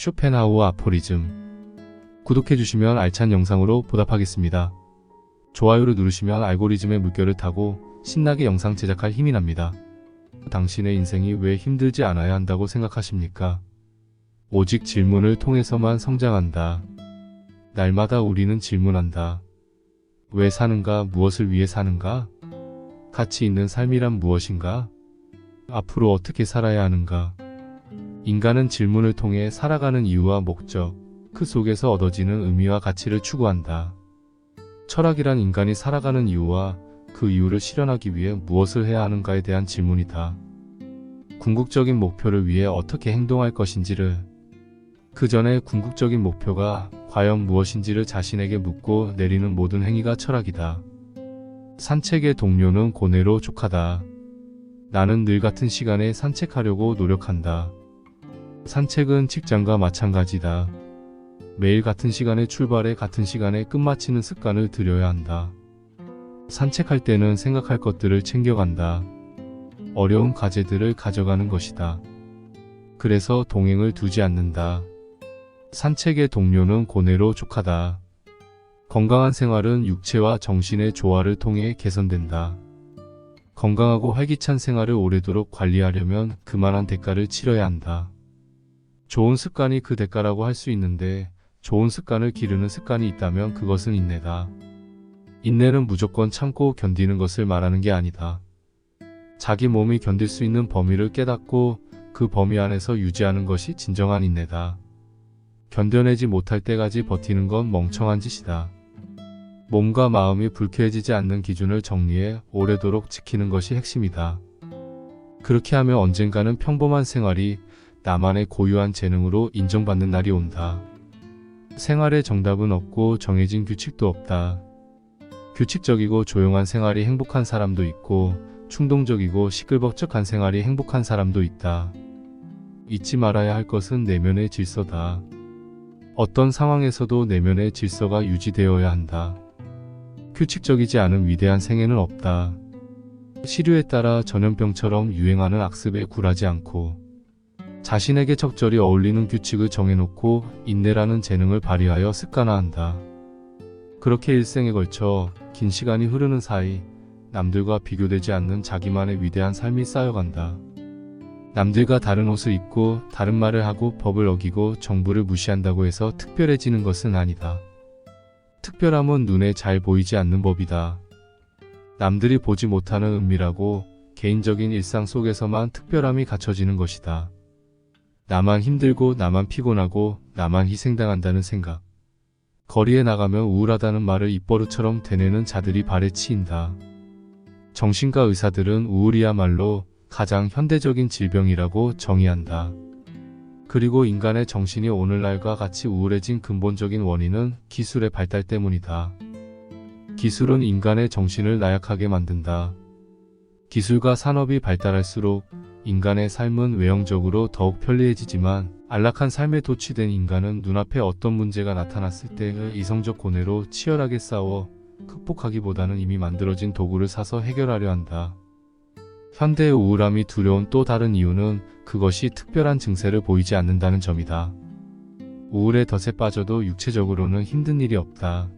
쇼펜하우어 아포리즘. 구독해주시면 알찬 영상으로 보답하겠습니다. 좋아요를 누르시면 알고리즘의 물결을 타고 신나게 영상 제작할 힘이 납니다. 당신의 인생이 왜 힘들지 않아야 한다고 생각하십니까? 오직 질문을 통해서만 성장한다. 날마다 우리는 질문한다. 왜 사는가? 무엇을 위해 사는가? 가치 있는 삶이란 무엇인가? 앞으로 어떻게 살아야 하는가? 인간은 질문을 통해 살아가는 이유와 목적, 그 속에서 얻어지는 의미와 가치를 추구한다. 철학이란 인간이 살아가는 이유와 그 이유를 실현하기 위해 무엇을 해야 하는가에 대한 질문이다. 궁극적인 목표를 위해 어떻게 행동할 것인지를, 그 전에 궁극적인 목표가 과연 무엇인지를 자신에게 묻고 내리는 모든 행위가 철학이다. 산책의 동료는 고뇌로 족하다. 나는 늘 같은 시간에 산책하려고 노력한다. 산책은 직장과 마찬가지다. 매일 같은 시간에 출발해 같은 시간에 끝마치는 습관을 들여야 한다. 산책할 때는 생각할 것들을 챙겨간다. 어려운 과제들을 가져가는 것이다. 그래서 동행을 두지 않는다. 산책의 동료는 고뇌로 족하다. 건강한 생활은 육체와 정신의 조화를 통해 개선된다. 건강하고 활기찬 생활을 오래도록 관리하려면 그만한 대가를 치러야 한다. 좋은 습관이 그 대가라고 할 수 있는데, 좋은 습관을 기르는 습관이 있다면 그것은 인내다. 인내는 무조건 참고 견디는 것을 말하는 게 아니다. 자기 몸이 견딜 수 있는 범위를 깨닫고 그 범위 안에서 유지하는 것이 진정한 인내다. 견뎌내지 못할 때까지 버티는 건 멍청한 짓이다. 몸과 마음이 불쾌해지지 않는 기준을 정리해 오래도록 지키는 것이 핵심이다. 그렇게 하면 언젠가는 평범한 생활이 나만의 고유한 재능으로 인정받는 날이 온다. 생활에 정답은 없고 정해진 규칙도 없다. 규칙적이고 조용한 생활이 행복한 사람도 있고 충동적이고 시끌벅적한 생활이 행복한 사람도 있다. 잊지 말아야 할 것은 내면의 질서다. 어떤 상황에서도 내면의 질서가 유지되어야 한다. 규칙적이지 않은 위대한 생애는 없다. 시류에 따라 전염병처럼 유행하는 악습에 굴하지 않고 자신에게 적절히 어울리는 규칙을 정해놓고 인내라는 재능을 발휘하여 습관화한다. 그렇게 일생에 걸쳐 긴 시간이 흐르는 사이 남들과 비교되지 않는 자기만의 위대한 삶이 쌓여간다. 남들과 다른 옷을 입고 다른 말을 하고 법을 어기고 정부를 무시한다고 해서 특별해지는 것은 아니다. 특별함은 눈에 잘 보이지 않는 법이다. 남들이 보지 못하는 은밀하고 개인적인 일상 속에서만 특별함이 갖춰지는 것이다. 나만 힘들고 나만 피곤하고 나만 희생당한다는 생각. 거리에 나가면 우울하다는 말을 입버릇처럼 되뇌는 자들이 발에 치인다. 정신과 의사들은 우울이야말로 가장 현대적인 질병이라고 정의한다. 그리고 인간의 정신이 오늘날과 같이 우울해진 근본적인 원인은 기술의 발달 때문이다. 기술은 인간의 정신을 나약하게 만든다. 기술과 산업이 발달할수록 인간의 삶은 외형적으로 더욱 편리해지지만 안락한 삶에 도취된 인간은 눈앞에 어떤 문제가 나타났을 때 이성적 고뇌로 치열하게 싸워 극복하기보다는 이미 만들어진 도구를 사서 해결하려 한다. 현대의 우울함이 두려운 또 다른 이유는 그것이 특별한 증세를 보이지 않는다는 점이다. 우울의 덫에 빠져도 육체적으로는 힘든 일이 없다.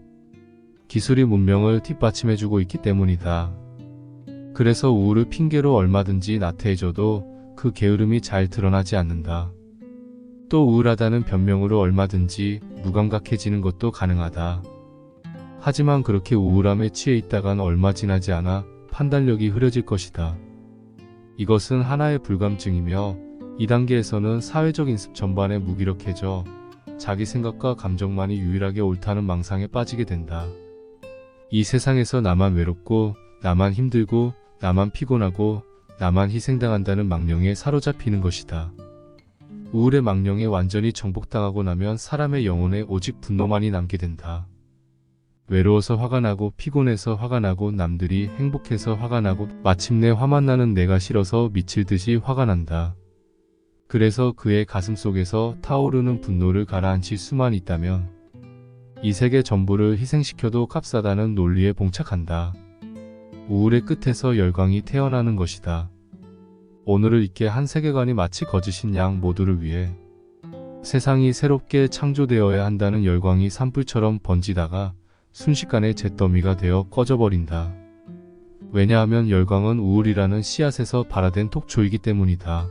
기술이 문명을 뒷받침해주고 있기 때문이다. 그래서 우울을 핑계로 얼마든지 나태해져도 그 게으름이 잘 드러나지 않는다. 또 우울하다는 변명으로 얼마든지 무감각해지는 것도 가능하다. 하지만 그렇게 우울함에 취해 있다간 얼마 지나지 않아 판단력이 흐려질 것이다. 이것은 하나의 불감증이며 2단계에서는 사회적 인습 전반에 무기력해져 자기 생각과 감정만이 유일하게 옳다는 망상에 빠지게 된다. 이 세상에서 나만 외롭고 나만 힘들고 나만 피곤하고 나만 희생당한다는 망령에 사로잡히는 것이다. 우울의 망령에 완전히 정복당하고 나면 사람의 영혼에 오직 분노만이 남게 된다. 외로워서 화가 나고 피곤해서 화가 나고 남들이 행복해서 화가 나고 마침내 화만 나는 내가 싫어서 미칠 듯이 화가 난다. 그래서 그의 가슴 속에서 타오르는 분노를 가라앉힐 수만 있다면 이 세계 전부를 희생시켜도 값싸다는 논리에 봉착한다. 우울의 끝에서 열광이 태어나는 것이다. 오늘을 잊게 한 세계관이 마치 거짓인 양 모두를 위해 세상이 새롭게 창조되어야 한다는 열광이 산불처럼 번지다가 순식간에 잿더미가 되어 꺼져버린다. 왜냐하면 열광은 우울이라는 씨앗에서 발화된 톡초이기 때문이다.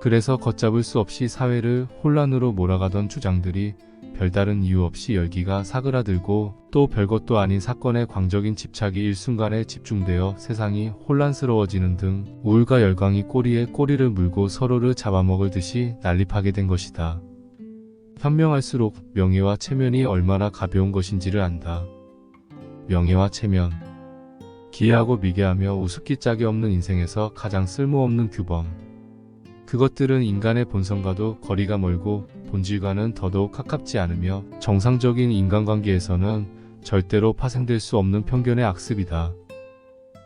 그래서 걷잡을 수 없이 사회를 혼란으로 몰아가던 주장들이 별다른 이유 없이 열기가 사그라들고 또 별것도 아닌 사건에 광적인 집착이 일순간에 집중되어 세상이 혼란스러워지는 등 우울과 열광이 꼬리에 꼬리를 물고 서로를 잡아먹을 듯이 난립하게 된 것이다. 현명할수록 명예와 체면이 얼마나 가벼운 것인지를 안다. 명예와 체면. 기이하고 미개하며 우습기 짝이 없는 인생에서 가장 쓸모없는 규범. 그것들은 인간의 본성과도 거리가 멀고 본질과는 더더욱 가깝지 않으며 정상적인 인간관계에서는 절대로 파생될 수 없는 편견의 악습이다.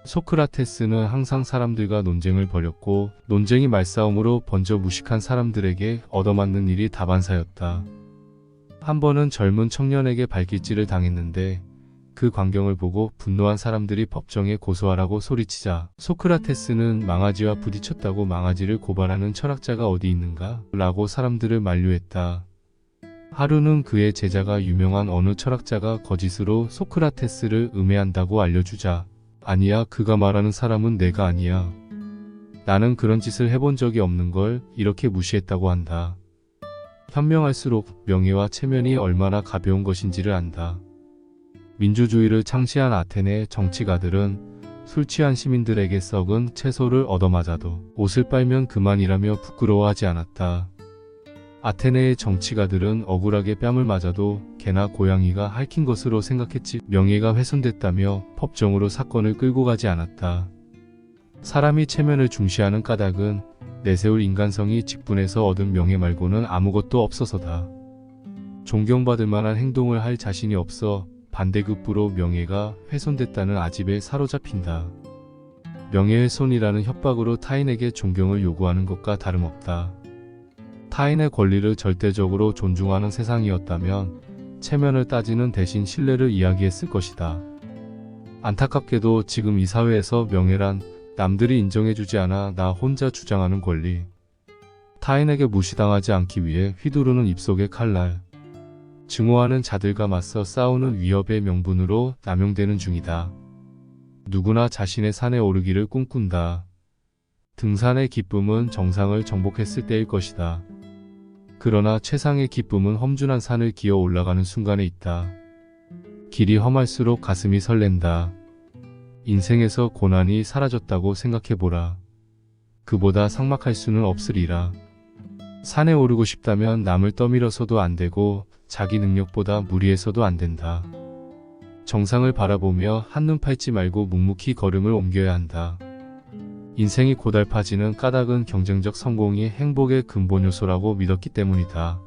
소크라테스는 항상 사람들과 논쟁을 벌였고 논쟁이 말싸움으로 번져 무식한 사람들에게 얻어맞는 일이 다반사였다. 한 번은 젊은 청년에게 발길질을 당했는데 그 광경을 보고 분노한 사람들이 법정에 고소하라고 소리치자 소크라테스는 망아지와 부딪혔다고 망아지를 고발하는 철학자가 어디 있는가? 라고 사람들을 만류했다. 하루는 그의 제자가 유명한 어느 철학자가 거짓으로 소크라테스를 음해한다고 알려주자 아니야, 그가 말하는 사람은 내가 아니야. 나는 그런 짓을 해본 적이 없는 걸 이렇게 무시했다고 한다. 현명할수록 명예와 체면이 얼마나 가벼운 것인지를 안다. 민주주의를 창시한 아테네 정치가들은 술 취한 시민들에게 썩은 채소를 얻어맞아도 옷을 빨면 그만이라며 부끄러워하지 않았다. 아테네의 정치가들은 억울하게 뺨을 맞아도 개나 고양이가 핥힌 것으로 생각했지 명예가 훼손됐다며 법정으로 사건을 끌고 가지 않았다. 사람이 체면을 중시하는 까닭은 내세울 인간성이 직분해서 얻은 명예 말고는 아무것도 없어서다. 존경받을 만한 행동을 할 자신이 없어 반대급부로 명예가 훼손됐다는 아집에 사로잡힌다. 명예훼손이라는 협박으로 타인에게 존경을 요구하는 것과 다름없다. 타인의 권리를 절대적으로 존중하는 세상이었다면 체면을 따지는 대신 신뢰를 이야기했을 것이다. 안타깝게도 지금 이 사회에서 명예란 남들이 인정해주지 않아 나 혼자 주장하는 권리, 타인에게 무시당하지 않기 위해 휘두르는 입속의 칼날, 증오하는 자들과 맞서 싸우는 위협의 명분으로 남용되는 중이다. 누구나 자신의 산에 오르기를 꿈꾼다. 등산의 기쁨은 정상을 정복했을 때일 것이다. 그러나 최상의 기쁨은 험준한 산을 기어 올라가는 순간에 있다. 길이 험할수록 가슴이 설렌다. 인생에서 고난이 사라졌다고 생각해보라. 그보다 삭막할 수는 없으리라. 산에 오르고 싶다면 남을 떠밀어서도 안 되고 자기 능력보다 무리해서도 안 된다. 정상을 바라보며 한눈 팔지 말고 묵묵히 걸음을 옮겨야 한다. 인생이 고달파지는 까닭은 경쟁적 성공이 행복의 근본 요소라고 믿었기 때문이다.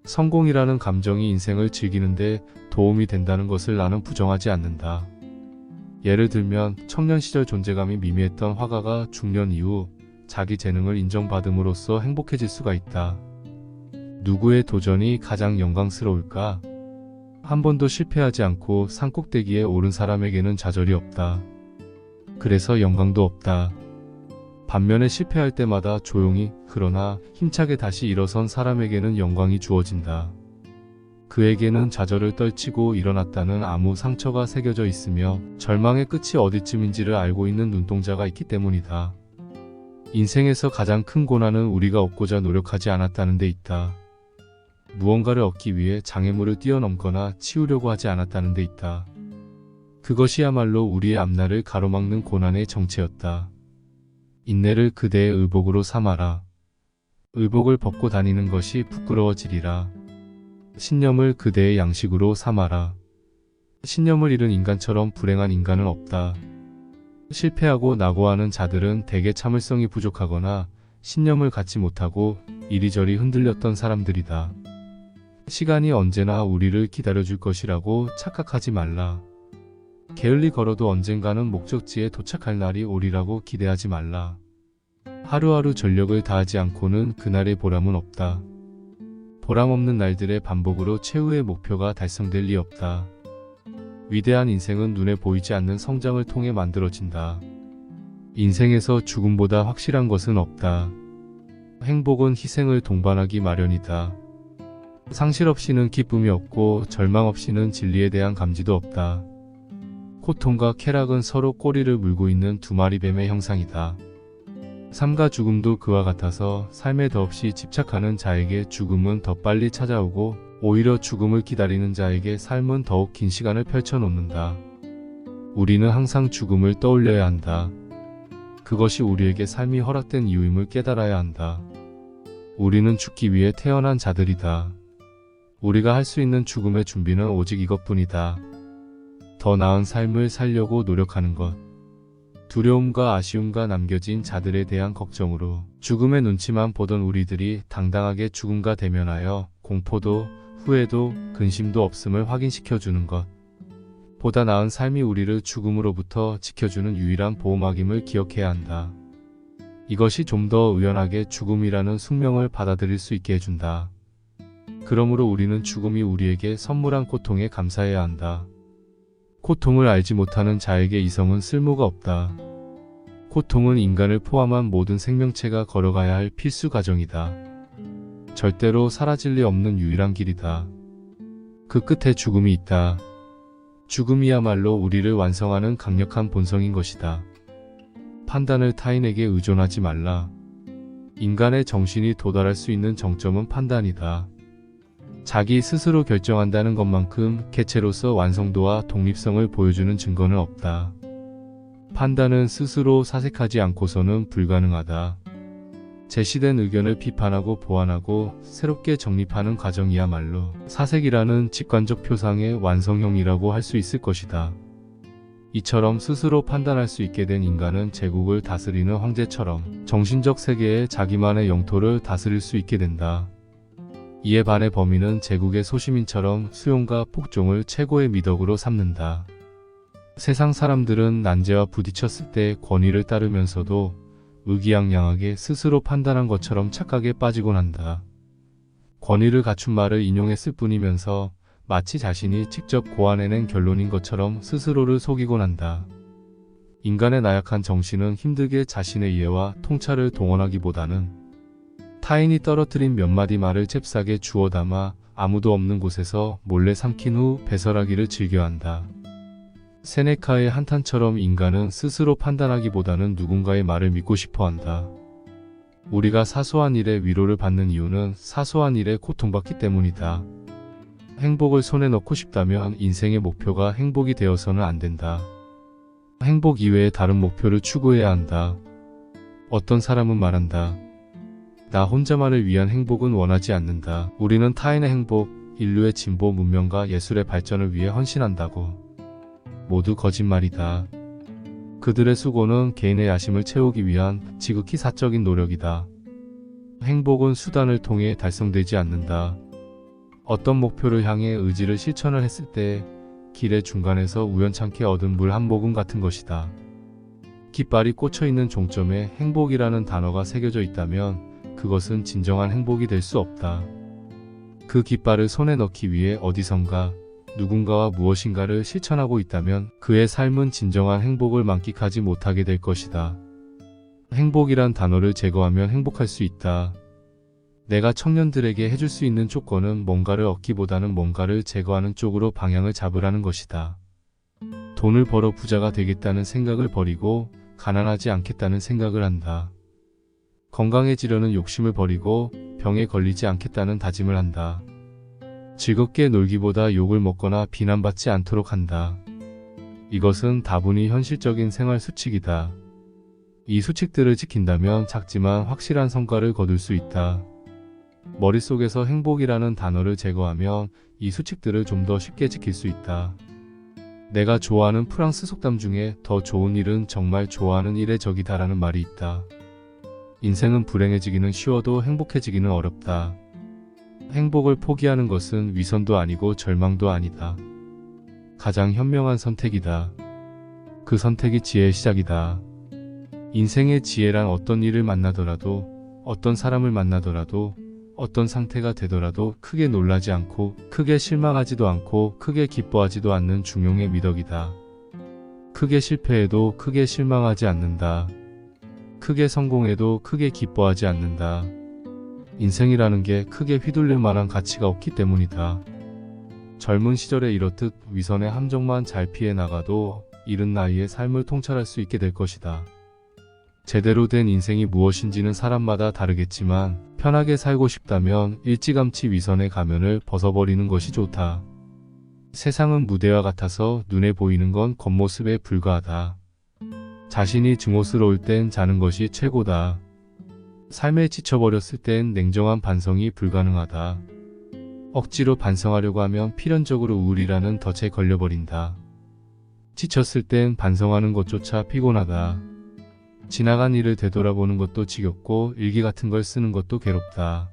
성공이라는 감정이 인생을 즐기는데 도움이 된다는 것을 나는 부정하지 않는다. 예를 들면 청년 시절 존재감이 미미했던 화가가 중년 이후 자기 재능을 인정받음으로써 행복해질 수가 있다. 누구의 도전이 가장 영광스러울까? 한 번도 실패하지 않고 산꼭대기에 오른 사람에게는 좌절이 없다. 그래서 영광도 없다. 반면에 실패할 때마다 조용히 그러나 힘차게 다시 일어선 사람에게는 영광이 주어진다. 그에게는 좌절을 떨치고 일어났다는 아무 상처가 새겨져 있으며 절망의 끝이 어디쯤인지를 알고 있는 눈동자가 있기 때문이다. 인생에서 가장 큰 고난은 우리가 얻고자 노력하지 않았다는 데 있다. 무언가를 얻기 위해 장애물을 뛰어넘거나 치우려고 하지 않았다는 데 있다. 그것이야말로 우리의 앞날을 가로막는 고난의 정체였다. 인내를 그대의 의복으로 삼아라. 의복을 벗고 다니는 것이 부끄러워지리라. 신념을 그대의 양식으로 삼아라. 신념을 잃은 인간처럼 불행한 인간은 없다. 실패하고 낙오하는 자들은 대개 참을성이 부족하거나 신념을 갖지 못하고 이리저리 흔들렸던 사람들이다. 시간이 언제나 우리를 기다려줄 것이라고 착각하지 말라. 게을리 걸어도 언젠가는 목적지에 도착할 날이 오리라고 기대하지 말라. 하루하루 전력을 다하지 않고는 그날의 보람은 없다. 보람 없는 날들의 반복으로 최후의 목표가 달성될 리 없다. 위대한 인생은 눈에 보이지 않는 성장을 통해 만들어진다. 인생에서 죽음보다 확실한 것은 없다. 행복은 희생을 동반하기 마련이다. 상실 없이는 기쁨이 없고 절망 없이는 진리에 대한 감지도 없다. 고통과 쾌락은 서로 꼬리를 물고 있는 두 마리 뱀의 형상이다. 삶과 죽음도 그와 같아서 삶에 더없이 집착하는 자에게 죽음은 더 빨리 찾아오고 오히려 죽음을 기다리는 자에게 삶은 더욱 긴 시간을 펼쳐놓는다. 우리는 항상 죽음을 떠올려야 한다. 그것이 우리에게 삶이 허락된 이유임을 깨달아야 한다. 우리는 죽기 위해 태어난 자들이다. 우리가 할 수 있는 죽음의 준비는 오직 이것뿐이다. 더 나은 삶을 살려고 노력하는 것. 두려움과 아쉬움과 남겨진 자들에 대한 걱정으로 죽음의 눈치만 보던 우리들이 당당하게 죽음과 대면하여 공포도 후회도 근심도 없음을 확인시켜주는 것. 보다 나은 삶이 우리를 죽음으로부터 지켜주는 유일한 보호막임을 기억해야 한다. 이것이 좀 더 의연하게 죽음이라는 숙명을 받아들일 수 있게 해준다. 그러므로 우리는 죽음이 우리에게 선물한 고통에 감사해야 한다. 고통을 알지 못하는 자에게 이성은 쓸모가 없다. 고통은 인간을 포함한 모든 생명체가 걸어가야 할 필수 과정이다. 절대로 사라질 리 없는 유일한 길이다. 그 끝에 죽음이 있다. 죽음이야말로 우리를 완성하는 강력한 본성인 것이다. 판단을 타인에게 의존하지 말라. 인간의 정신이 도달할 수 있는 정점은 판단이다. 자기 스스로 결정한다는 것만큼 개체로서 완성도와 독립성을 보여주는 증거는 없다. 판단은 스스로 사색하지 않고서는 불가능하다. 제시된 의견을 비판하고 보완하고 새롭게 정립하는 과정이야말로 사색이라는 직관적 표상의 완성형이라고 할 수 있을 것이다. 이처럼 스스로 판단할 수 있게 된 인간은 제국을 다스리는 황제처럼 정신적 세계에 자기만의 영토를 다스릴 수 있게 된다. 이에 반해 범인은 제국의 소시민처럼 수용과 복종을 최고의 미덕으로 삼는다. 세상 사람들은 난제와 부딪혔을 때 권위를 따르면서도 의기양양하게 스스로 판단한 것처럼 착각에 빠지곤 한다. 권위를 갖춘 말을 인용했을 뿐이면서 마치 자신이 직접 고안해낸 결론인 것처럼 스스로를 속이곤 한다. 인간의 나약한 정신은 힘들게 자신의 이해와 통찰을 동원하기보다는 타인이 떨어뜨린 몇 마디 말을 잽싸게 주워 담아 아무도 없는 곳에서 몰래 삼킨 후 배설하기를 즐겨한다. 세네카의 한탄처럼 인간은 스스로 판단하기보다는 누군가의 말을 믿고 싶어 한다. 우리가 사소한 일에 위로를 받는 이유는 사소한 일에 고통받기 때문이다. 행복을 손에 넣고 싶다면 인생의 목표가 행복이 되어서는 안 된다. 행복 이외에 다른 목표를 추구해야 한다. 어떤 사람은 말한다. 나 혼자만을 위한 행복은 원하지 않는다. 우리는 타인의 행복, 인류의 진보, 문명과 예술의 발전을 위해 헌신한다고. 모두 거짓말이다. 그들의 수고는 개인의 야심을 채우기 위한 지극히 사적인 노력이다. 행복은 수단을 통해 달성되지 않는다. 어떤 목표를 향해 의지를 실천을 했을 때 길의 중간에서 우연찮게 얻은 물 한 모금 같은 것이다. 깃발이 꽂혀있는 종점에 행복이라는 단어가 새겨져 있다면 그것은 진정한 행복이 될 수 없다. 그 깃발을 손에 넣기 위해 어디선가 누군가와 무엇인가를 실천하고 있다면 그의 삶은 진정한 행복을 만끽하지 못하게 될 것이다. 행복이란 단어를 제거하면 행복할 수 있다. 내가 청년들에게 해줄 수 있는 조건은 뭔가를 얻기보다는 뭔가를 제거하는 쪽으로 방향을 잡으라는 것이다. 돈을 벌어 부자가 되겠다는 생각을 버리고 가난하지 않겠다는 생각을 한다. 건강해지려는 욕심을 버리고 병에 걸리지 않겠다는 다짐을 한다. 즐겁게 놀기보다 욕을 먹거나 비난받지 않도록 한다. 이것은 다분히 현실적인 생활 수칙이다. 이 수칙들을 지킨다면 작지만 확실한 성과를 거둘 수 있다. 머릿속에서 행복이라는 단어를 제거하면 이 수칙들을 좀 더 쉽게 지킬 수 있다. 내가 좋아하는 프랑스 속담 중에 더 좋은 일은 정말 좋아하는 일의 적이다라는 말이 있다. 인생은 불행해지기는 쉬워도 행복해지기는 어렵다. 행복을 포기하는 것은 위선도 아니고 절망도 아니다. 가장 현명한 선택이다. 그 선택이 지혜의 시작이다. 인생의 지혜란 어떤 일을 만나더라도, 어떤 사람을 만나더라도, 어떤 상태가 되더라도 크게 놀라지 않고, 크게 실망하지도 않고, 크게 기뻐하지도 않는 중용의 미덕이다. 크게 실패해도 크게 실망하지 않는다. 크게 성공해도 크게 기뻐하지 않는다. 인생이라는 게 크게 휘둘릴 만한 가치가 없기 때문이다. 젊은 시절에 이렇듯 위선의 함정만 잘 피해 나가도 이른 나이에 삶을 통찰할 수 있게 될 것이다. 제대로 된 인생이 무엇인지는 사람마다 다르겠지만 편하게 살고 싶다면 일찌감치 위선의 가면을 벗어버리는 것이 좋다. 세상은 무대와 같아서 눈에 보이는 건 겉모습에 불과하다. 자신이 증오스러울 땐 자는 것이 최고다. 삶에 지쳐버렸을 땐 냉정한 반성이 불가능하다. 억지로 반성하려고 하면 필연적으로 우울이라는 덫에 걸려버린다. 지쳤을 땐 반성하는 것조차 피곤하다. 지나간 일을 되돌아보는 것도 지겹고 일기 같은 걸 쓰는 것도 괴롭다.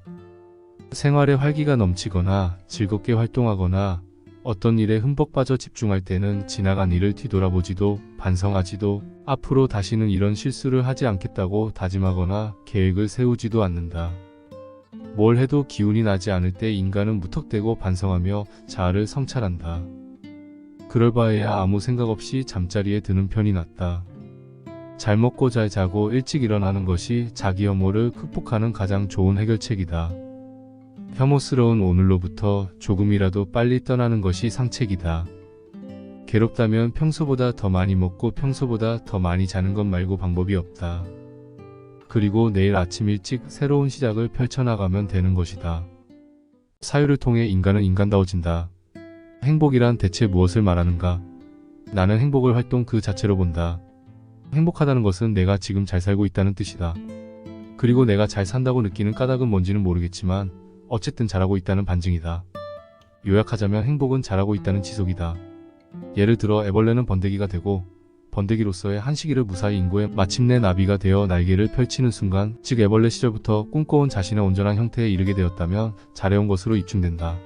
생활에 활기가 넘치거나 즐겁게 활동하거나 어떤 일에 흠뻑 빠져 집중할 때는 지나간 일을 뒤돌아보지도 반성하지도 앞으로 다시는 이런 실수를 하지 않겠다고 다짐하거나 계획을 세우지도 않는다. 뭘 해도 기운이 나지 않을 때 인간은 무턱대고 반성하며 자아를 성찰한다. 그럴 바에야 아무 생각 없이 잠자리에 드는 편이 낫다. 잘 먹고 잘 자고 일찍 일어나는 것이 자기 혐오를 극복하는 가장 좋은 해결책이다. 혐오스러운 오늘로부터 조금이라도 빨리 떠나는 것이 상책이다. 괴롭다면 평소보다 더 많이 먹고 평소보다 더 많이 자는 것 말고 방법이 없다. 그리고 내일 아침 일찍 새로운 시작을 펼쳐나가면 되는 것이다. 사유를 통해 인간은 인간다워진다. 행복이란 대체 무엇을 말하는가? 나는 행복을 활동 그 자체로 본다. 행복하다는 것은 내가 지금 잘 살고 있다는 뜻이다. 그리고 내가 잘 산다고 느끼는 까닭은 뭔지는 모르겠지만 어쨌든 잘하고 있다는 반증이다. 요약하자면 행복은 잘하고 있다는 지속이다. 예를 들어 애벌레는 번데기가 되고 번데기로서의 한 시기를 무사히 인고해 마침내 나비가 되어 날개를 펼치는 순간, 즉 애벌레 시절부터 꿈꿔온 자신의 온전한 형태에 이르게 되었다면 잘해온 것으로 입증된다.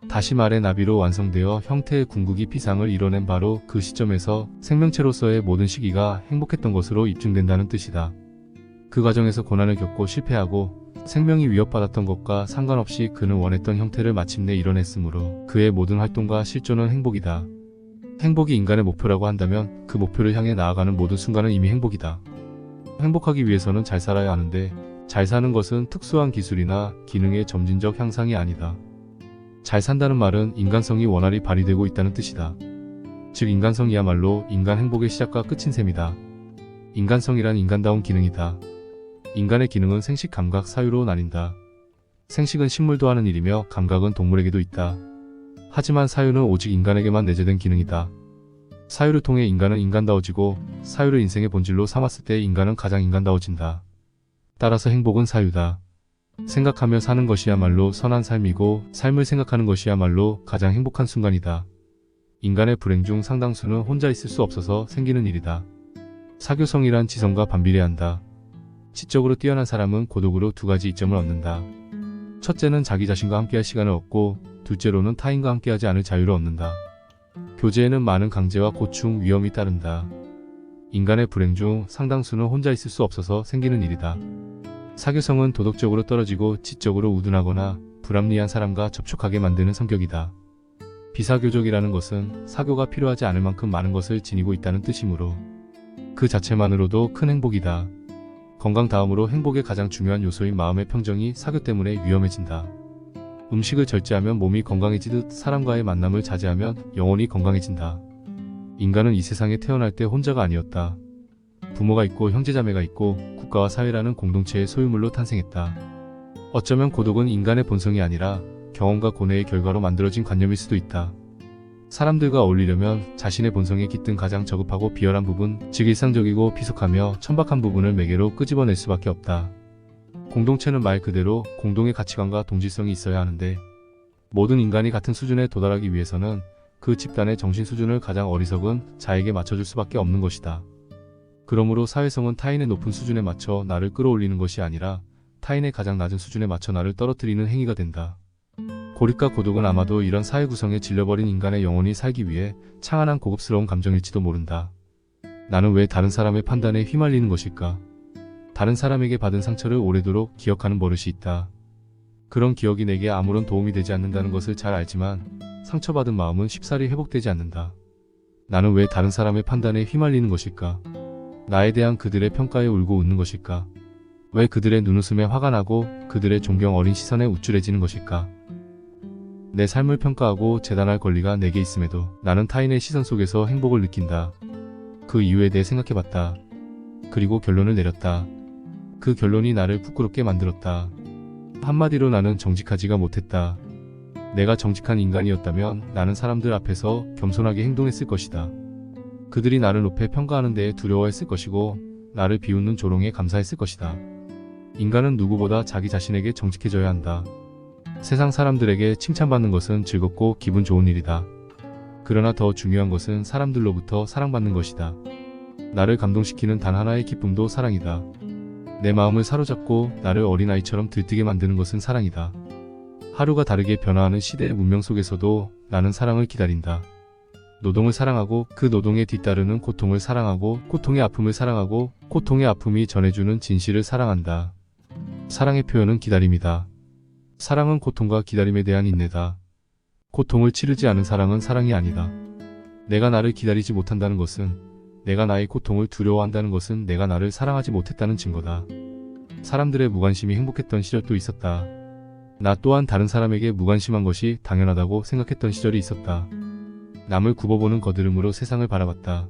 다시 말해 나비로 완성되어 형태의 궁극이 피상을 이뤄낸 바로 그 시점에서 생명체로서의 모든 시기가 행복했던 것으로 입증된다는 뜻이다. 그 과정에서 고난을 겪고 실패하고 생명이 위협받았던 것과 상관없이 그는 원했던 형태를 마침내 이뤄냈으므로 그의 모든 활동과 실존은 행복이다. 행복이 인간의 목표라고 한다면 그 목표를 향해 나아가는 모든 순간은 이미 행복이다. 행복하기 위해서는 잘 살아야 하는데 잘 사는 것은 특수한 기술이나 기능의 점진적 향상이 아니다. 잘 산다는 말은 인간성이 원활히 발휘되고 있다는 뜻이다. 즉 인간성이야말로 인간 행복의 시작과 끝인 셈이다. 인간성이란 인간다운 기능이다. 인간의 기능은 생식, 감각, 사유로 나뉜다. 생식은 식물도 하는 일이며 감각은 동물에게도 있다. 하지만 사유는 오직 인간에게만 내재된 기능이다. 사유를 통해 인간은 인간다워지고 사유를 인생의 본질로 삼았을 때 인간은 가장 인간다워진다. 따라서 행복은 사유다. 생각하며 사는 것이야말로 선한 삶이고 삶을 생각하는 것이야말로 가장 행복한 순간이다. 인간의 불행 중 상당수는 혼자 있을 수 없어서 생기는 일이다. 사교성이란 지성과 반비례한다. 지적으로 뛰어난 사람은 고독으로 두 가지 이점을 얻는다. 첫째는 자기 자신과 함께할 시간을 얻고 둘째로는 타인과 함께하지 않을 자유를 얻는다. 교제에는 많은 강제와 고충, 위험이 따른다. 인간의 불행 중 상당수는 혼자 있을 수 없어서 생기는 일이다. 사교성은 도덕적으로 떨어지고 지적으로 우둔하거나 불합리한 사람과 접촉하게 만드는 성격이다. 비사교적이라는 것은 사교가 필요하지 않을 만큼 많은 것을 지니고 있다는 뜻이므로 그 자체만으로도 큰 행복이다. 건강 다음으로 행복의 가장 중요한 요소인 마음의 평정이 사교 때문에 위험해진다. 음식을 절제하면 몸이 건강해지듯 사람과의 만남을 자제하면 영혼이 건강해진다. 인간은 이 세상에 태어날 때 혼자가 아니었다. 부모가 있고 형제자매가 있고 국가와 사회라는 공동체의 소유물로 탄생했다. 어쩌면 고독은 인간의 본성이 아니라 경험과 고뇌의 결과로 만들어진 관념일 수도 있다. 사람들과 어울리려면 자신의 본성에 깃든 가장 저급하고 비열한 부분, 즉 일상적이고 비속하며 천박한 부분을 매개로 끄집어낼 수밖에 없다. 공동체는 말 그대로 공동의 가치관과 동질성이 있어야 하는데 모든 인간이 같은 수준에 도달하기 위해서는 그 집단의 정신 수준을 가장 어리석은 자에게 맞춰줄 수밖에 없는 것이다. 그러므로 사회성은 타인의 높은 수준에 맞춰 나를 끌어올리는 것이 아니라 타인의 가장 낮은 수준에 맞춰 나를 떨어뜨리는 행위가 된다. 고립과 고독은 아마도 이런 사회 구성에 질려버린 인간의 영혼이 살기 위해 창안한 고급스러운 감정일지도 모른다. 나는 왜 다른 사람의 판단에 휘말리는 것일까? 다른 사람에게 받은 상처를 오래도록 기억하는 버릇이 있다. 그런 기억이 내게 아무런 도움이 되지 않는다는 것을 잘 알지만 상처받은 마음은 쉽사리 회복되지 않는다. 나는 왜 다른 사람의 판단에 휘말리는 것일까? 나에 대한 그들의 평가에 울고 웃는 것일까? 왜 그들의 눈웃음에 화가 나고 그들의 존경 어린 시선에 우쭐해지는 것일까? 내 삶을 평가하고 재단할 권리가 내게 있음에도 나는 타인의 시선 속에서 행복을 느낀다. 그 이유에 대해 생각해봤다. 그리고 결론을 내렸다. 그 결론이 나를 부끄럽게 만들었다. 한마디로 나는 정직하지가 못했다. 내가 정직한 인간이었다면 나는 사람들 앞에서 겸손하게 행동했을 것이다. 그들이 나를 높여 평가하는 데에 두려워했을 것이고 나를 비웃는 조롱에 감사했을 것이다. 인간은 누구보다 자기 자신에게 정직해져야 한다. 세상 사람들에게 칭찬받는 것은 즐겁고 기분 좋은 일이다. 그러나 더 중요한 것은 사람들로부터 사랑받는 것이다. 나를 감동시키는 단 하나의 기쁨도 사랑이다. 내 마음을 사로잡고 나를 어린아이처럼 들뜨게 만드는 것은 사랑이다. 하루가 다르게 변화하는 시대의 문명 속에서도 나는 사랑을 기다린다. 노동을 사랑하고 그 노동에 뒤따르는 고통을 사랑하고 고통의 아픔을 사랑하고 고통의 아픔이 전해주는 진실을 사랑한다. 사랑의 표현은 기다림이다. 사랑은 고통과 기다림에 대한 인내다. 고통을 치르지 않은 사랑은 사랑이 아니다. 내가 나를 기다리지 못한다는 것은, 내가 나의 고통을 두려워한다는 것은 내가 나를 사랑하지 못했다는 증거다. 사람들의 무관심이 행복했던 시절도 있었다. 나 또한 다른 사람에게 무관심한 것이 당연하다고 생각했던 시절이 있었다. 남을 굽어보는 거드름으로 세상을 바라봤다.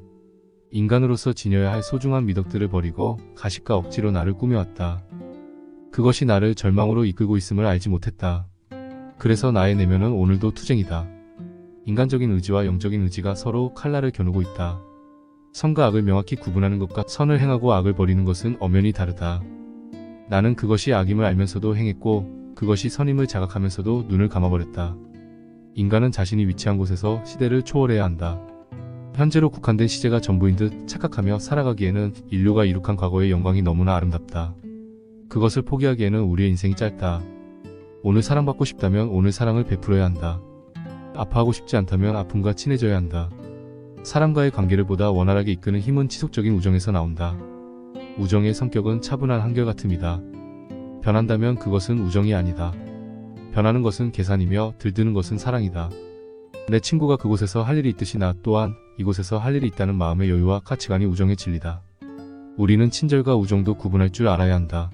인간으로서 지녀야 할 소중한 미덕들을 버리고 가식과 억지로 나를 꾸며왔다. 그것이 나를 절망으로 이끌고 있음을 알지 못했다. 그래서 나의 내면은 오늘도 투쟁이다. 인간적인 의지와 영적인 의지가 서로 칼날을 겨누고 있다. 선과 악을 명확히 구분하는 것과 선을 행하고 악을 버리는 것은 엄연히 다르다. 나는 그것이 악임을 알면서도 행했고 그것이 선임을 자각하면서도 눈을 감아버렸다. 인간은 자신이 위치한 곳에서 시대를 초월해야 한다. 현재로 국한된 시제가 전부인 듯 착각하며 살아가기에는 인류가 이룩한 과거의 영광이 너무나 아름답다. 그것을 포기하기에는 우리의 인생이 짧다. 오늘 사랑받고 싶다면 오늘 사랑을 베풀어야 한다. 아파하고 싶지 않다면 아픔과 친해져야 한다. 사람과의 관계를 보다 원활하게 이끄는 힘은 지속적인 우정에서 나온다. 우정의 성격은 차분한 한결같음이다. 변한다면 그것은 우정이 아니다. 변하는 것은 계산이며 들뜨는 것은 사랑이다. 내 친구가 그곳에서 할 일이 있듯이 나 또한 이곳에서 할 일이 있다는 마음의 여유와 가치관이 우정의 진리다. 우리는 친절과 우정도 구분할 줄 알아야 한다.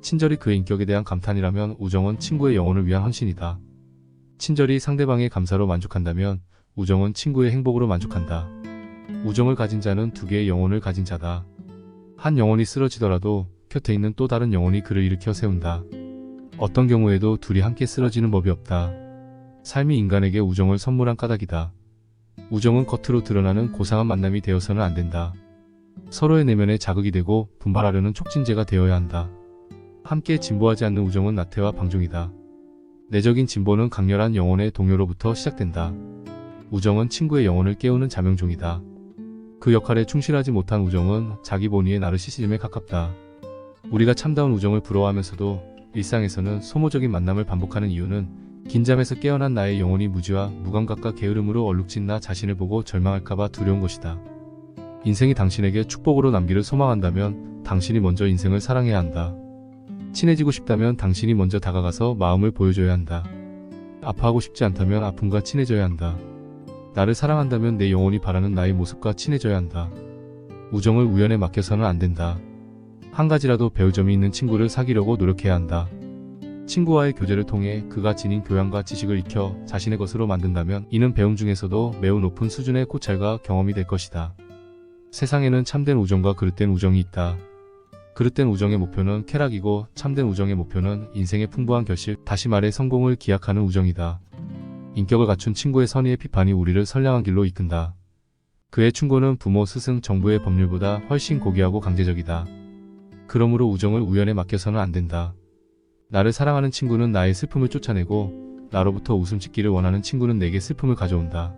친절이 그의 인격에 대한 감탄이라면 우정은 친구의 영혼을 위한 헌신이다. 친절이 상대방의 감사로 만족한다면 우정은 친구의 행복으로 만족한다. 우정을 가진 자는 두 개의 영혼을 가진 자다. 한 영혼이 쓰러지더라도 곁에 있는 또 다른 영혼이 그를 일으켜 세운다. 어떤 경우에도 둘이 함께 쓰러지는 법이 없다. 삶이 인간에게 우정을 선물한 까닭이다. 우정은 겉으로 드러나는 고상한 만남이 되어서는 안 된다. 서로의 내면에 자극이 되고 분발하려는 촉진제가 되어야 한다. 함께 진보하지 않는 우정은 나태와 방종이다. 내적인 진보는 강렬한 영혼의 동요로부터 시작된다. 우정은 친구의 영혼을 깨우는 자명종이다. 그 역할에 충실하지 못한 우정은 자기 본위의 나르시시즘에 가깝다. 우리가 참다운 우정을 부러워하면서도 일상에서는 소모적인 만남을 반복하는 이유는 긴잠에서 깨어난 나의 영혼이 무지와 무감각과 게으름으로 얼룩진 나 자신을 보고 절망할까봐 두려운 것이다. 인생이 당신에게 축복으로 남기를 소망한다면 당신이 먼저 인생을 사랑해야 한다. 친해지고 싶다면 당신이 먼저 다가가서 마음을 보여줘야 한다. 아파하고 싶지 않다면 아픔과 친해져야 한다. 나를 사랑한다면 내 영혼이 바라는 나의 모습과 친해져야 한다. 우정을 우연에 맡겨서는 안 된다. 한 가지라도 배울 점이 있는 친구를 사귀려고 노력해야 한다. 친구와의 교제를 통해 그가 지닌 교양과 지식을 익혀 자신의 것으로 만든다면 이는 배움 중에서도 매우 높은 수준의 고찰과 경험이 될 것이다. 세상에는 참된 우정과 그릇된 우정이 있다. 그릇된 우정의 목표는 쾌락이고 참된 우정의 목표는 인생의 풍부한 결실, 다시 말해 성공을 기약하는 우정이다. 인격을 갖춘 친구의 선의의 비판이 우리를 선량한 길로 이끈다. 그의 충고는 부모, 스승, 정부의 법률보다 훨씬 고귀하고 강제적이다. 그러므로 우정을 우연에 맡겨서는 안 된다. 나를 사랑하는 친구는 나의 슬픔을 쫓아내고 나로부터 웃음 짓기를 원하는 친구는 내게 슬픔을 가져온다.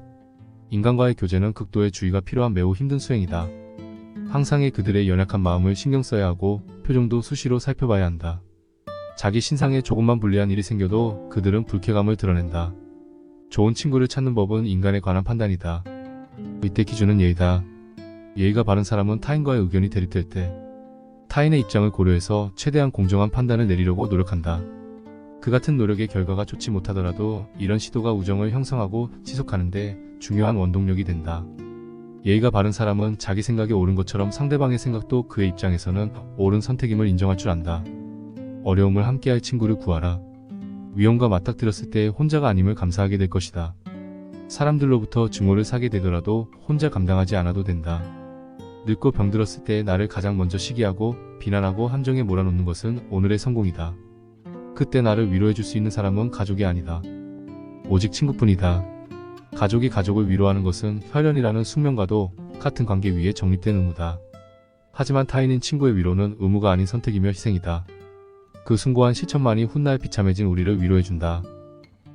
인간과의 교제는 극도의 주의가 필요한 매우 힘든 수행이다. 항상의 그들의 연약한 마음을 신경 써야 하고 표정도 수시로 살펴봐야 한다. 자기 신상에 조금만 불리한 일이 생겨도 그들은 불쾌감을 드러낸다. 좋은 친구를 찾는 법은 인간에 관한 판단이다. 이때 기준은 예의다. 예의가 바른 사람은 타인과의 의견이 대립될 때 타인의 입장을 고려해서 최대한 공정한 판단을 내리려고 노력한다. 그 같은 노력의 결과가 좋지 못하더라도 이런 시도가 우정을 형성하고 지속하는데 중요한 원동력이 된다. 예의가 바른 사람은 자기 생각이 옳은 것처럼 상대방의 생각도 그의 입장에서는 옳은 선택임을 인정할 줄 안다. 어려움을 함께할 친구를 구하라. 위험과 맞닥뜨렸을 때 혼자가 아님을 감사하게 될 것이다. 사람들로부터 증오를 사게 되더라도 혼자 감당하지 않아도 된다. 늙고 병들었을 때 나를 가장 먼저 시기하고 비난하고 함정에 몰아넣는 것은 오늘의 성공이다. 그때 나를 위로해줄 수 있는 사람은 가족이 아니다. 오직 친구뿐이다. 가족이 가족을 위로하는 것은 혈연이라는 숙명과도 같은 관계 위에 정립된 의무다. 하지만 타인인 친구의 위로는 의무가 아닌 선택이며 희생이다. 그 숭고한 실천만이 훗날 비참해진 우리를 위로해준다.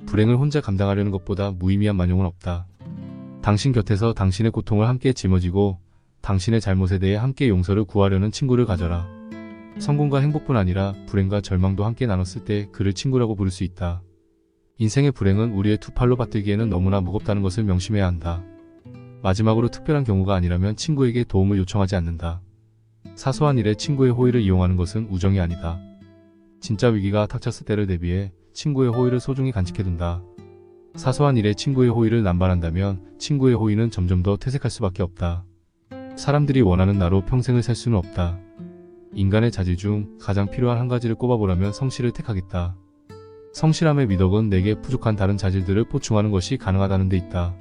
불행을 혼자 감당하려는 것보다 무의미한 만용은 없다. 당신 곁에서 당신의 고통을 함께 짊어지고 당신의 잘못에 대해 함께 용서를 구하려는 친구를 가져라. 성공과 행복뿐 아니라 불행과 절망도 함께 나눴을 때 그를 친구라고 부를 수 있다. 인생의 불행은 우리의 두 팔로 받들기에는 너무나 무겁다는 것을 명심해야 한다. 마지막으로 특별한 경우가 아니라면 친구에게 도움을 요청하지 않는다. 사소한 일에 친구의 호의를 이용하는 것은 우정이 아니다. 진짜 위기가 닥쳤을 때를 대비해 친구의 호의를 소중히 간직해둔다. 사소한 일에 친구의 호의를 남발한다면 친구의 호의는 점점 더 퇴색할 수밖에 없다. 사람들이 원하는 나로 평생을 살 수는 없다. 인간의 자질 중 가장 필요한 한 가지를 꼽아보라면 성실을 택하겠다. 성실함의 미덕은 내게 부족한 다른 자질들을 보충하는 것이 가능하다는 데 있다.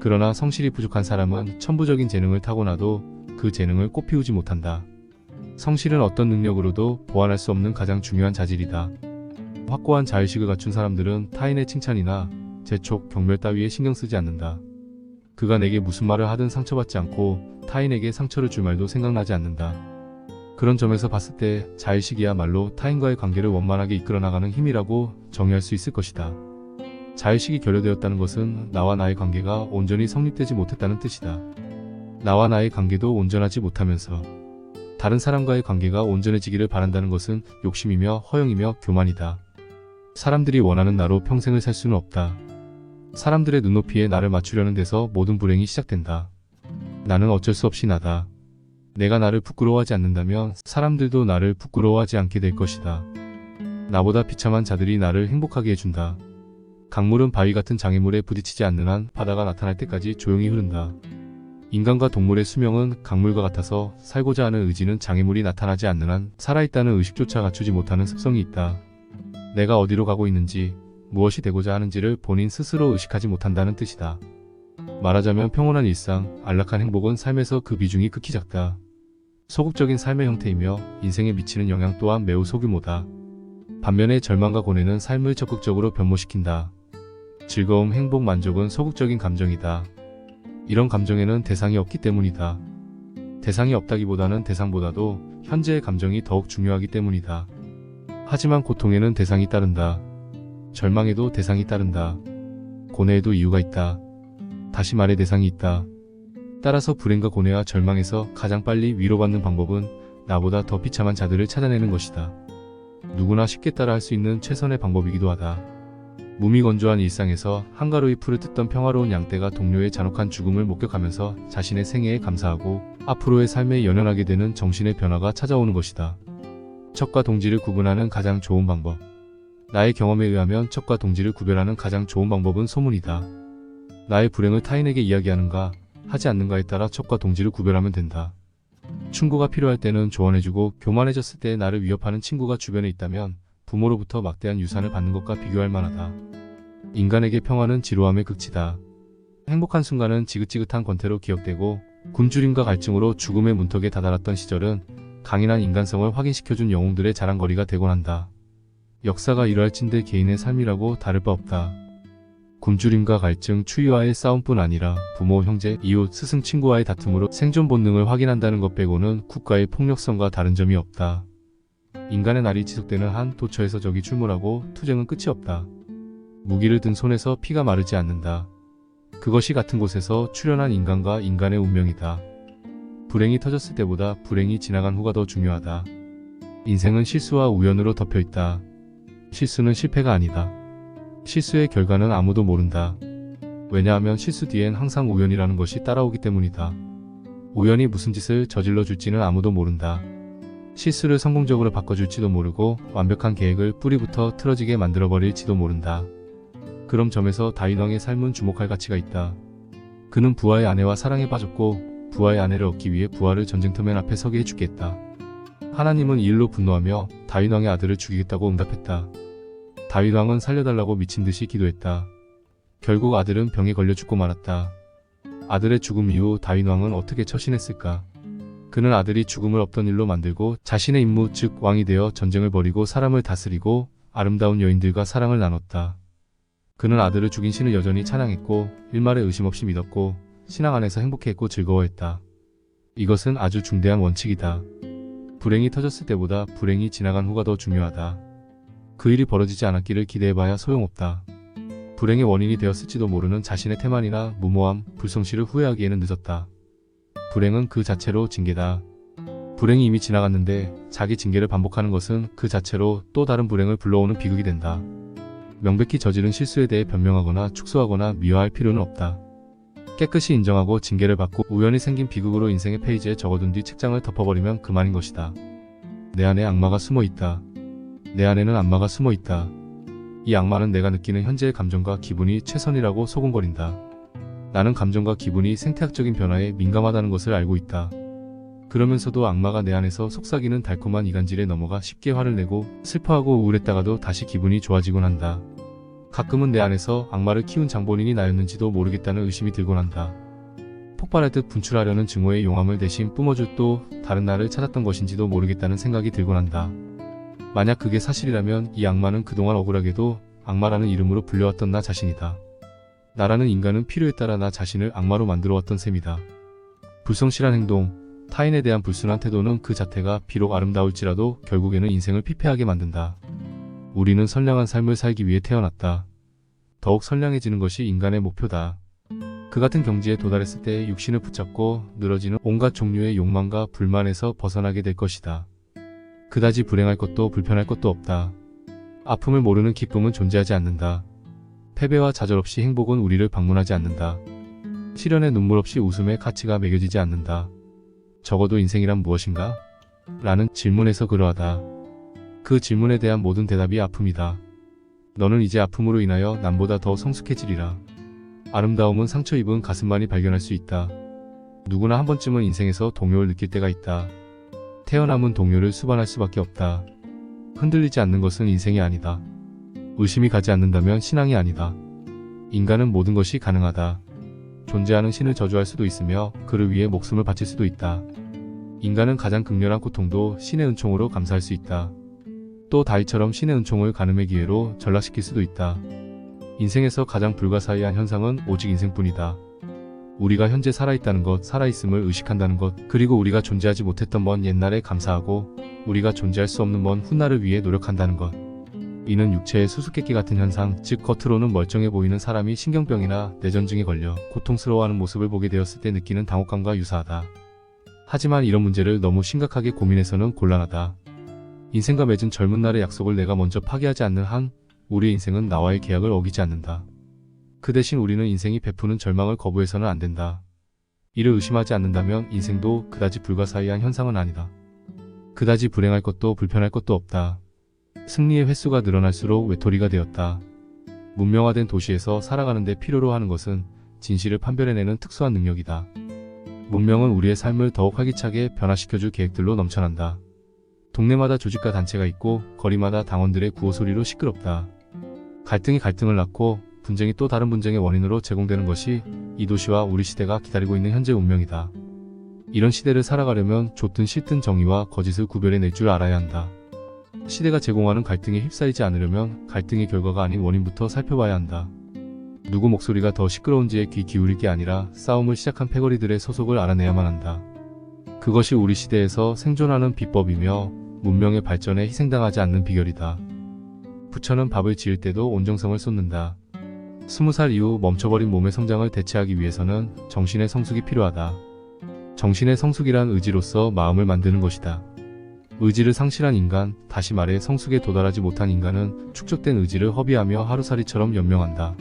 그러나 성실이 부족한 사람은 천부적인 재능을 타고나도 그 재능을 꽃피우지 못한다. 성실은 어떤 능력으로도 보완할 수 없는 가장 중요한 자질이다. 확고한 자의식을 갖춘 사람들은 타인의 칭찬이나 재촉, 경멸 따위에 신경 쓰지 않는다. 그가 내게 무슨 말을 하든 상처받지 않고 타인에게 상처를 줄 말도 생각나지 않는다. 그런 점에서 봤을 때 자의식이야말로 타인과의 관계를 원만하게 이끌어 나가는 힘이라고 정의할 수 있을 것이다. 자의식이 결여되었다는 것은 나와 나의 관계가 온전히 성립되지 못했다는 뜻이다. 나와 나의 관계도 온전하지 못하면서 다른 사람과의 관계가 온전해지기를 바란다는 것은 욕심이며 허영이며 교만이다. 사람들이 원하는 나로 평생을 살 수는 없다. 사람들의 눈높이에 나를 맞추려는 데서 모든 불행이 시작된다. 나는 어쩔 수 없이 나다. 내가 나를 부끄러워하지 않는다면 사람들도 나를 부끄러워하지 않게 될 것이다. 나보다 비참한 자들이 나를 행복하게 해준다. 강물은 바위 같은 장애물에 부딪히지 않는 한 바다가 나타날 때까지 조용히 흐른다. 인간과 동물의 수명은 강물과 같아서 살고자 하는 의지는 장애물이 나타나지 않는 한 살아있다는 의식조차 갖추지 못하는 습성이 있다. 내가 어디로 가고 있는지, 무엇이 되고자 하는지를 본인 스스로 의식하지 못한다는 뜻이다. 말하자면 평온한 일상, 안락한 행복은 삶에서 그 비중이 극히 작다. 소극적인 삶의 형태이며 인생에 미치는 영향 또한 매우 소규모다. 반면에 절망과 고뇌는 삶을 적극적으로 변모시킨다. 즐거움, 행복, 만족은 소극적인 감정이다. 이런 감정에는 대상이 없기 때문이다. 대상이 없다기보다는 대상보다도 현재의 감정이 더욱 중요하기 때문이다. 하지만 고통에는 대상이 따른다. 절망에도 대상이 따른다. 고뇌에도 이유가 있다. 다시 말해 대상이 있다. 따라서 불행과 고뇌와 절망에서 가장 빨리 위로받는 방법은 나보다 더 비참한 자들을 찾아내는 것이다. 누구나 쉽게 따라 할 수 있는 최선의 방법이기도 하다. 무미건조한 일상에서 한가로이 풀을 뜯던 평화로운 양떼가 동료의 잔혹한 죽음을 목격하면서 자신의 생애에 감사하고 앞으로의 삶에 연연하게 되는 정신의 변화가 찾아오는 것이다. 척과 동지를 구분하는 가장 좋은 방법. 나의 경험에 의하면 척과 동지를 구별하는 가장 좋은 방법은 소문이다. 나의 불행을 타인에게 이야기하는가 하지 않는가에 따라 척과 동지를 구별하면 된다. 충고가 필요할 때는 조언해주고 교만해졌을 때 나를 위협하는 친구가 주변에 있다면 부모로부터 막대한 유산을 받는 것과 비교할 만하다. 인간에게 평화는 지루함의 극치다. 행복한 순간은 지긋지긋한 권태로 기억되고 굶주림과 갈증으로 죽음의 문턱에 다다랐던 시절은 강인한 인간성을 확인시켜준 영웅들의 자랑거리가 되곤 한다. 역사가 이러할진대 개인의 삶이라고 다를 바 없다. 굶주림과 갈증, 추위와의 싸움뿐 아니라 부모, 형제, 이웃, 스승, 친구와의 다툼으로 생존 본능을 확인한다는 것 빼고는 국가의 폭력성과 다른 점이 없다. 인간의 날이 지속되는 한 도처에서 적이 출몰하고 투쟁은 끝이 없다. 무기를 든 손에서 피가 마르지 않는다. 그것이 같은 곳에서 출현한 인간과 인간의 운명이다. 불행이 터졌을 때보다 불행이 지나간 후가 더 중요하다. 인생은 실수와 우연으로 덮여있다. 실수는 실패가 아니다. 실수의 결과는 아무도 모른다. 왜냐하면 실수 뒤엔 항상 우연이라는 것이 따라오기 때문이다. 우연이 무슨 짓을 저질러 줄지는 아무도 모른다. 실수를 성공적으로 바꿔줄지도 모르고 완벽한 계획을 뿌리부터 틀어지게 만들어버릴지도 모른다. 그런 점에서 다윈왕의 삶은 주목할 가치가 있다. 그는 부하의 아내와 사랑에 빠졌고 부하의 아내를 얻기 위해 부하를 전쟁터면 앞에 서게 해주겠다. 하나님은 이 일로 분노하며 다윗 왕의 아들을 죽이겠다고 응답했다. 다윗 왕은 살려달라고 미친 듯이 기도했다. 결국 아들은 병에 걸려 죽고 말았다. 아들의 죽음 이후 다윗 왕은 어떻게 처신했을까? 그는 아들이 죽음을 없던 일로 만들고 자신의 임무 즉 왕이 되어 전쟁을 벌이고 사람을 다스리고 아름다운 여인들과 사랑을 나눴다. 그는 아들을 죽인 신을 여전히 찬양했고 일말의 의심 없이 믿었고 신앙 안에서 행복했고 즐거워했다. 이것은 아주 중대한 원칙이다. 불행이 터졌을 때보다 불행이 지나간 후가 더 중요하다. 그 일이 벌어지지 않았기를 기대해봐야 소용없다. 불행의 원인이 되었을지도 모르는 자신의 태만이나 무모함, 불성실을 후회하기에는 늦었다. 불행은 그 자체로 징계다. 불행이 이미 지나갔는데 자기 징계를 반복하는 것은 그 자체로 또 다른 불행을 불러오는 비극이 된다. 명백히 저지른 실수에 대해 변명하거나 축소하거나 미화할 필요는 없다. 깨끗이 인정하고 징계를 받고 우연히 생긴 비극으로 인생의 페이지에 적어둔 뒤 책장을 덮어버리면 그만인 것이다. 내 안에 악마가 숨어있다. 내 안에는 악마가 숨어있다. 이 악마는 내가 느끼는 현재의 감정과 기분이 최선이라고 소곤거린다. 나는 감정과 기분이 생태학적인 변화에 민감하다는 것을 알고 있다. 그러면서도 악마가 내 안에서 속삭이는 달콤한 이간질에 넘어가 쉽게 화를 내고 슬퍼하고 우울했다가도 다시 기분이 좋아지곤 한다. 가끔은 내 안에서 악마를 키운 장본인이 나였는지도 모르겠다는 의심이 들곤 한다. 폭발하듯 분출하려는 증오의 용암을 대신 뿜어줄 또 다른 나를 찾았던 것인지도 모르겠다는 생각이 들곤 한다. 만약 그게 사실이라면 이 악마는 그동안 억울하게도 악마라는 이름으로 불려왔던 나 자신이다. 나라는 인간은 필요에 따라 나 자신을 악마로 만들어왔던 셈이다. 불성실한 행동, 타인에 대한 불순한 태도는 그 자체가 비록 아름다울지라도 결국에는 인생을 피폐하게 만든다. 우리는 선량한 삶을 살기 위해 태어났다. 더욱 선량해지는 것이 인간의 목표다. 그 같은 경지에 도달했을 때 육신을 붙잡고 늘어지는 온갖 종류의 욕망과 불만에서 벗어나게 될 것이다. 그다지 불행할 것도 불편할 것도 없다. 아픔을 모르는 기쁨은 존재하지 않는다. 패배와 좌절 없이 행복은 우리를 방문하지 않는다. 시련에 눈물 없이 웃음의 가치가 매겨지지 않는다. 적어도 인생이란 무엇인가? 라는 질문에서 그러하다. 그 질문에 대한 모든 대답이 아픔이다. 너는 이제 아픔으로 인하여 남보다 더 성숙해지리라. 아름다움은 상처 입은 가슴만이 발견할 수 있다. 누구나 한 번쯤은 인생에서 동요를 느낄 때가 있다. 태어남은 동요를 수반할 수밖에 없다. 흔들리지 않는 것은 인생이 아니다. 의심이 가지 않는다면 신앙이 아니다. 인간은 모든 것이 가능하다. 존재하는 신을 저주할 수도 있으며 그를 위해 목숨을 바칠 수도 있다. 인간은 가장 극렬한 고통도 신의 은총으로 감사할 수 있다. 또 다윗처럼 신의 은총을 간음의 기회로 전락시킬 수도 있다. 인생에서 가장 불가사의한 현상은 오직 인생뿐이다. 우리가 현재 살아있다는 것, 살아있음을 의식한다는 것, 그리고 우리가 존재하지 못했던 먼 옛날에 감사하고 우리가 존재할 수 없는 먼 훗날을 위해 노력한다는 것. 이는 육체의 수수께끼 같은 현상, 즉 겉으로는 멀쩡해 보이는 사람이 신경병이나 뇌전증에 걸려 고통스러워하는 모습을 보게 되었을 때 느끼는 당혹감과 유사하다. 하지만 이런 문제를 너무 심각하게 고민해서는 곤란하다. 인생과 맺은 젊은 날의 약속을 내가 먼저 파기하지 않는 한 우리의 인생은 나와의 계약을 어기지 않는다. 그 대신 우리는 인생이 베푸는 절망을 거부해서는 안 된다. 이를 의심하지 않는다면 인생도 그다지 불가사의한 현상은 아니다. 그다지 불행할 것도 불편할 것도 없다. 승리의 횟수가 늘어날수록 외톨이가 되었다. 문명화된 도시에서 살아가는 데 필요로 하는 것은 진실을 판별해내는 특수한 능력이다. 문명은 우리의 삶을 더욱 활기차게 변화시켜줄 계획들로 넘쳐난다. 동네마다 조직과 단체가 있고 거리마다 당원들의 구호 소리로 시끄럽다. 갈등이 갈등을 낳고 분쟁이 또 다른 분쟁의 원인으로 제공되는 것이 이 도시와 우리 시대가 기다리고 있는 현재 운명이다. 이런 시대를 살아가려면 좋든 싫든 정의와 거짓을 구별해낼 줄 알아야 한다. 시대가 제공하는 갈등에 휩싸이지 않으려면 갈등의 결과가 아닌 원인부터 살펴봐야 한다. 누구 목소리가 더 시끄러운지에 귀 기울일 게 아니라 싸움을 시작한 패거리들의 소속을 알아내야만 한다. 그것이 우리 시대에서 생존하는 비법이며 문명의 발전에 희생당하지 않는 비결이다. 부처는 밥을 지을 때도 온정성을 쏟는다. 20살 이후 멈춰버린 몸의 성장을 대체하기 위해서는 정신의 성숙이 필요하다. 정신의 성숙이란 의지로서 마음을 만드는 것이다. 의지를 상실한 인간, 다시 말해 성숙에 도달하지 못한 인간은 축적된 의지를 허비하며 하루살이처럼 연명한다.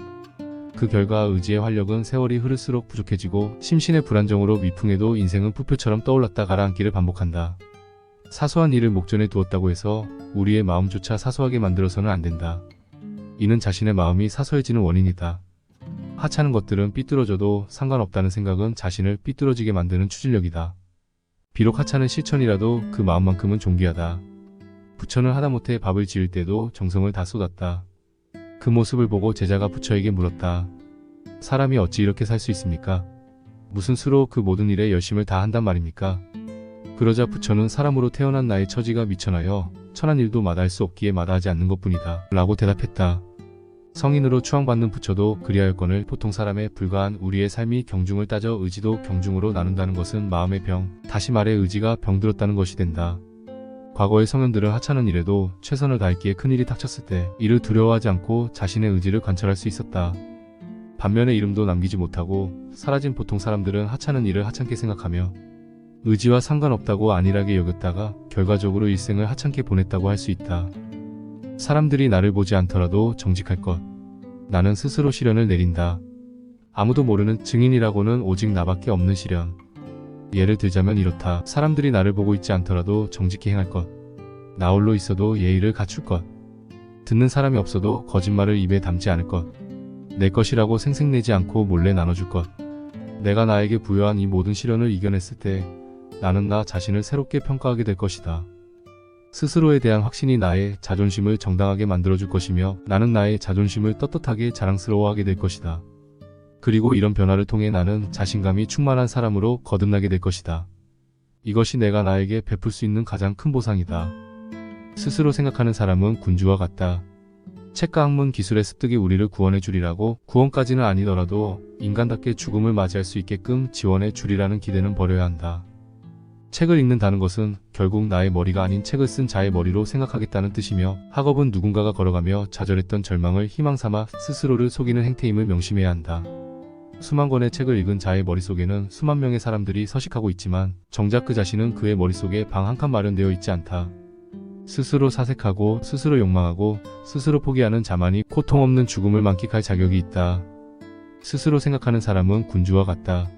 그 결과 의지의 활력은 세월이 흐를수록 부족해지고 심신의 불안정으로 미풍에도 인생은 부표처럼 떠올랐다 가라앉기를 반복한다. 사소한 일을 목전에 두었다고 해서 우리의 마음조차 사소하게 만들어서는 안 된다. 이는 자신의 마음이 사소해지는 원인이다. 하찮은 것들은 삐뚤어져도 상관없다는 생각은 자신을 삐뚤어지게 만드는 추진력이다. 비록 하찮은 실천이라도 그 마음만큼은 존귀하다. 부처는 하다못해 밥을 지을 때도 정성을 다 쏟았다. 그 모습을 보고 제자가 부처에게 물었다. 사람이 어찌 이렇게 살 수 있습니까? 무슨 수로 그 모든 일에 열심을 다 한단 말입니까? 그러자 부처는 사람으로 태어난 나의 처지가 미천하여 천한 일도 마다할 수 없기에 마다하지 않는 것뿐이다 라고 대답했다. 성인으로 추앙받는 부처도 그리하였거늘 보통 사람에 불과한 우리의 삶이 경중을 따져 의지도 경중으로 나눈다는 것은 마음의 병, 다시 말해 의지가 병들었다는 것이 된다. 과거의 성현들은 하찮은 일에도 최선을 다했기에 큰일이 닥쳤을 때 이를 두려워하지 않고 자신의 의지를 관철할 수 있었다. 반면에 이름도 남기지 못하고 사라진 보통 사람들은 하찮은 일을 하찮게 생각하며 의지와 상관없다고 안일하게 여겼다가 결과적으로 일생을 하찮게 보냈다고 할 수 있다. 사람들이 나를 보지 않더라도 정직할 것. 나는 스스로 시련을 내린다. 아무도 모르는 증인이라고는 오직 나밖에 없는 시련. 예를 들자면 이렇다. 사람들이 나를 보고 있지 않더라도 정직히 행할 것. 나 홀로 있어도 예의를 갖출 것. 듣는 사람이 없어도 거짓말을 입에 담지 않을 것. 내 것이라고 생색내지 않고 몰래 나눠줄 것. 내가 나에게 부여한 이 모든 시련을 이겨냈을 때 나는 나 자신을 새롭게 평가하게 될 것이다. 스스로에 대한 확신이 나의 자존심을 정당하게 만들어줄 것이며 나는 나의 자존심을 떳떳하게 자랑스러워하게 될 것이다. 그리고 이런 변화를 통해 나는 자신감이 충만한 사람으로 거듭나게 될 것이다. 이것이 내가 나에게 베풀 수 있는 가장 큰 보상이다. 스스로 생각하는 사람은 군주와 같다. 책과 학문 기술의 습득이 우리를 구원해 주리라고 구원까지는 아니더라도 인간답게 죽음을 맞이할 수 있게끔 지원해 주리라는 기대는 버려야 한다. 책을 읽는다는 것은 결국 나의 머리가 아닌 책을 쓴 자의 머리로 생각하겠다는 뜻이며 학업은 누군가가 걸어가며 좌절했던 절망을 희망삼아 스스로를 속이는 행태임을 명심해야 한다. 수만 권의 책을 읽은 자의 머릿속에는 수만 명의 사람들이 서식하고 있지만 정작 그 자신은 그의 머릿속에 방 한 칸 마련되어 있지 않다. 스스로 사색하고 스스로 욕망하고 스스로 포기하는 자만이 고통 없는 죽음을 만끽할 자격이 있다. 스스로 생각하는 사람은 군주와 같다.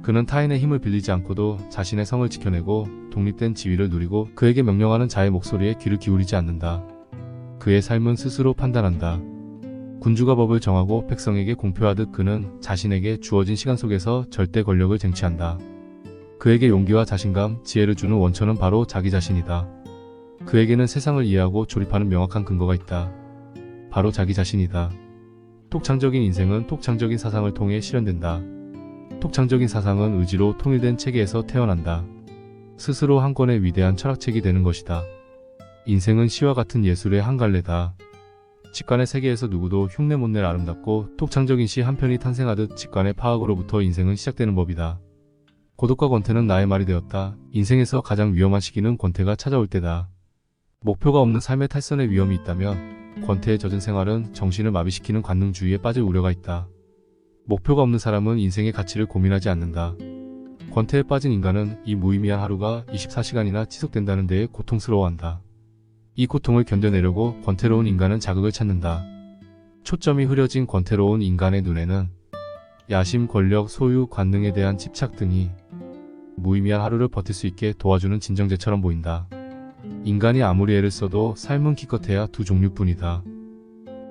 그는 타인의 힘을 빌리지 않고도 자신의 성을 지켜내고 독립된 지위를 누리고 그에게 명령하는 자의 목소리에 귀를 기울이지 않는다. 그의 삶은 스스로 판단한다. 군주가 법을 정하고 백성에게 공표하듯 그는 자신에게 주어진 시간 속에서 절대 권력을 쟁취한다. 그에게 용기와 자신감, 지혜를 주는 원천은 바로 자기 자신이다. 그에게는 세상을 이해하고 조립하는 명확한 근거가 있다. 바로 자기 자신이다. 독창적인 인생은 독창적인 사상을 통해 실현된다. 독창적인 사상은 의지로 통일된 체계에서 태어난다. 스스로 한 권의 위대한 철학책이 되는 것이다. 인생은 시와 같은 예술의 한 갈래다. 직관의 세계에서 누구도 흉내 못 낼 아름답고 독창적인 시 한 편이 탄생하듯 직관의 파악으로부터 인생은 시작되는 법이다. 고독과 권태는 나의 말이 되었다. 인생에서 가장 위험한 시기는 권태가 찾아올 때다. 목표가 없는 삶의 탈선의 위험이 있다면 권태에 젖은 생활은 정신을 마비시키는 관능주의에 빠질 우려가 있다. 목표가 없는 사람은 인생의 가치를 고민하지 않는다. 권태에 빠진 인간은 이 무의미한 하루가 24시간이나 지속된다는 데에 고통스러워한다. 이 고통을 견뎌내려고 권태로운 인간은 자극을 찾는다. 초점이 흐려진 권태로운 인간의 눈에는 야심, 권력, 소유, 관능에 대한 집착 등이 무의미한 하루를 버틸 수 있게 도와주는 진정제처럼 보인다. 인간이 아무리 애를 써도 삶은 기껏해야 두 종류뿐이다.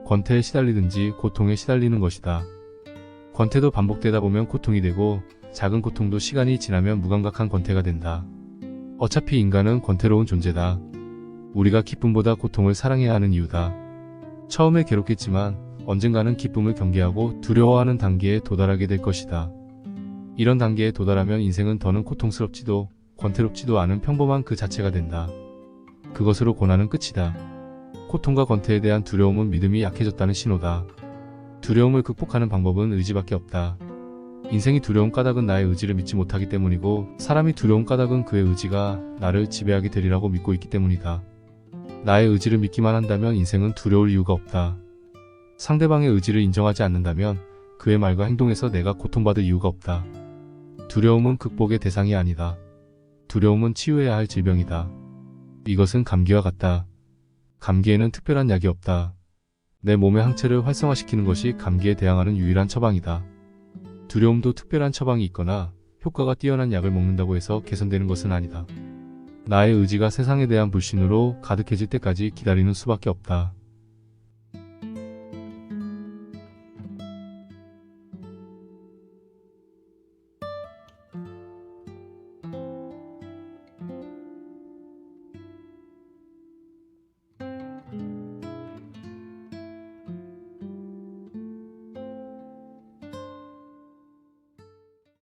권태에 시달리든지 고통에 시달리는 것이다. 권태도 반복되다 보면 고통이 되고 작은 고통도 시간이 지나면 무감각한 권태가 된다. 어차피 인간은 권태로운 존재다. 우리가 기쁨보다 고통을 사랑해야 하는 이유다. 처음에 괴롭겠지만 언젠가는 기쁨을 경계하고 두려워하는 단계에 도달하게 될 것이다. 이런 단계에 도달하면 인생은 더는 고통스럽지도 권태롭지도 않은 평범한 그 자체가 된다. 그것으로 고난은 끝이다. 고통과 권태에 대한 두려움은 믿음이 약해졌다는 신호다. 두려움을 극복하는 방법은 의지밖에 없다. 인생이 두려운 까닭은 나의 의지를 믿지 못하기 때문이고 사람이 두려운 까닭은 그의 의지가 나를 지배하게 되리라고 믿고 있기 때문이다. 나의 의지를 믿기만 한다면 인생은 두려울 이유가 없다. 상대방의 의지를 인정하지 않는다면 그의 말과 행동에서 내가 고통받을 이유가 없다. 두려움은 극복의 대상이 아니다. 두려움은 치유해야 할 질병이다. 이것은 감기와 같다. 감기에는 특별한 약이 없다. 내 몸의 항체를 활성화시키는 것이 감기에 대항하는 유일한 처방이다. 두려움도 특별한 처방이 있거나 효과가 뛰어난 약을 먹는다고 해서 개선되는 것은 아니다. 나의 의지가 세상에 대한 불신으로 가득해질 때까지 기다리는 수밖에 없다.